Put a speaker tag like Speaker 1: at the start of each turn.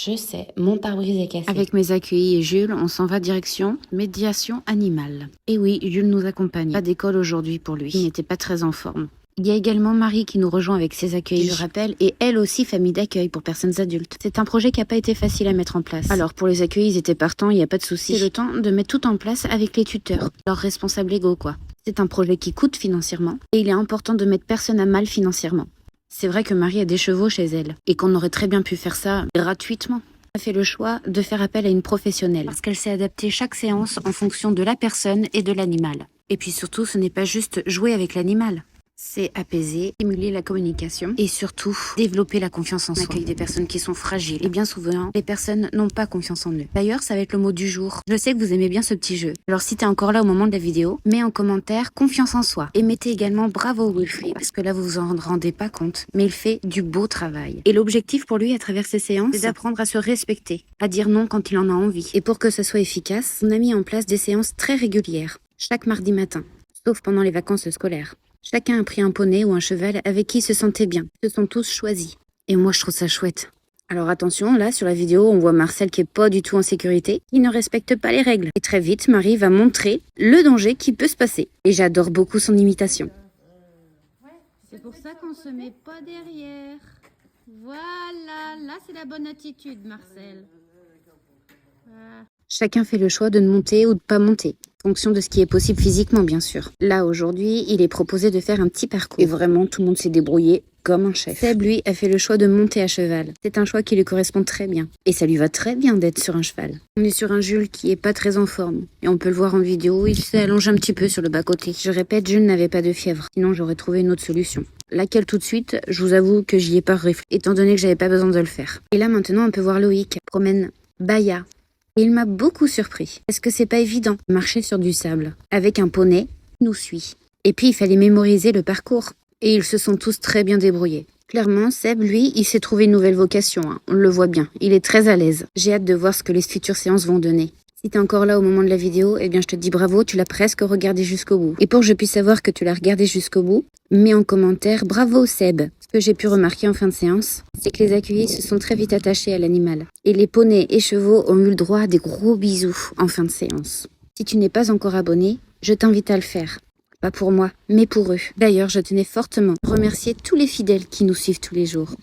Speaker 1: Je sais, mon pare-brise est cassé.
Speaker 2: Avec mes accueillis et Jules, on s'en va direction médiation animale. Et oui, Jules nous accompagne. Pas d'école aujourd'hui pour lui. Il n'était pas très en forme. Il y a également Marie qui nous rejoint avec ses accueils, je rappelle, et elle aussi famille d'accueil pour personnes adultes. C'est un projet qui n'a pas été facile à mettre en place. Alors pour les accueils, ils étaient partants, il n'y a pas de souci. C'est le temps de mettre tout en place avec les tuteurs, leurs responsables légaux quoi. C'est un projet qui coûte financièrement et il est important de mettre personne à mal financièrement. C'est vrai que Marie a des chevaux chez elle et qu'on aurait très bien pu faire ça gratuitement. Elle a fait le choix de faire appel à une professionnelle parce qu'elle sait adapter chaque séance en fonction de la personne et de l'animal. Et puis surtout, ce n'est pas juste jouer avec l'animal. C'est apaiser, stimuler la communication et surtout développer la confiance en soi. On accueille des personnes qui sont fragiles et bien souvent, les personnes n'ont pas confiance en eux. D'ailleurs, ça va être le mot du jour. Je sais que vous aimez bien ce petit jeu. Alors si t'es encore là au moment de la vidéo, mets en commentaire confiance en soi et mettez également bravo Wilfried parce que là vous vous en rendez pas compte, mais il fait du beau travail. Et l'objectif pour lui à travers ces séances, c'est d'apprendre à se respecter, à dire non quand il en a envie. Et pour que ce soit efficace, on a mis en place des séances très régulières, chaque mardi matin, sauf pendant les vacances scolaires. Chacun a pris un poney ou un cheval avec qui il se sentait bien. Ils se sont tous choisis. Et moi, je trouve ça chouette. Alors attention, là, sur la vidéo, on voit Marcel qui est pas du tout en sécurité, qui ne respecte pas les règles. Et très vite, Marie va montrer le danger qui peut se passer. Et j'adore beaucoup son imitation.
Speaker 3: C'est pour ça qu'on se met pas derrière. Voilà, là c'est la bonne attitude, Marcel. Voilà.
Speaker 2: Chacun fait le choix de ne monter ou de pas monter, en fonction de ce qui est possible physiquement, bien sûr. Là, aujourd'hui, il est proposé de faire un petit parcours. Et vraiment, tout le monde s'est débrouillé comme un chef. Seb, lui, a fait le choix de monter à cheval. C'est un choix qui lui correspond très bien. Et ça lui va très bien d'être sur un cheval. On est sur un Jules qui est pas très en forme. Et on peut le voir en vidéo, il s'allonge un petit peu sur le bas-côté. Je répète, Jules n'avait pas de fièvre. Sinon, j'aurais trouvé une autre solution. Laquelle tout de suite, je vous avoue que j'y ai pas réfléchi, étant donné que j'avais pas besoin de le faire. Et là, maintenant, on peut voir Loïc promène Baya. Et il m'a beaucoup surpris, parce que c'est pas évident de marcher sur du sable. Avec un poney, il nous suit. Et puis il fallait mémoriser le parcours. Et ils se sont tous très bien débrouillés. Clairement, Seb, lui, il s'est trouvé une nouvelle vocation, hein. On le voit bien, il est très à l'aise. J'ai hâte de voir ce que les futures séances vont donner. Si t'es encore là au moment de la vidéo, eh bien je te dis bravo, tu l'as presque regardé jusqu'au bout. Et pour que je puisse savoir que tu l'as regardé jusqu'au bout, mets en commentaire bravo Seb. Ce que j'ai pu remarquer en fin de séance, c'est que les accueillis se sont très vite attachés à l'animal. Et les poneys et chevaux ont eu le droit à des gros bisous en fin de séance. Si tu n'es pas encore abonné, je t'invite à le faire. Pas pour moi, mais pour eux. D'ailleurs, je tenais fortement à remercier tous les fidèles qui nous suivent tous les jours.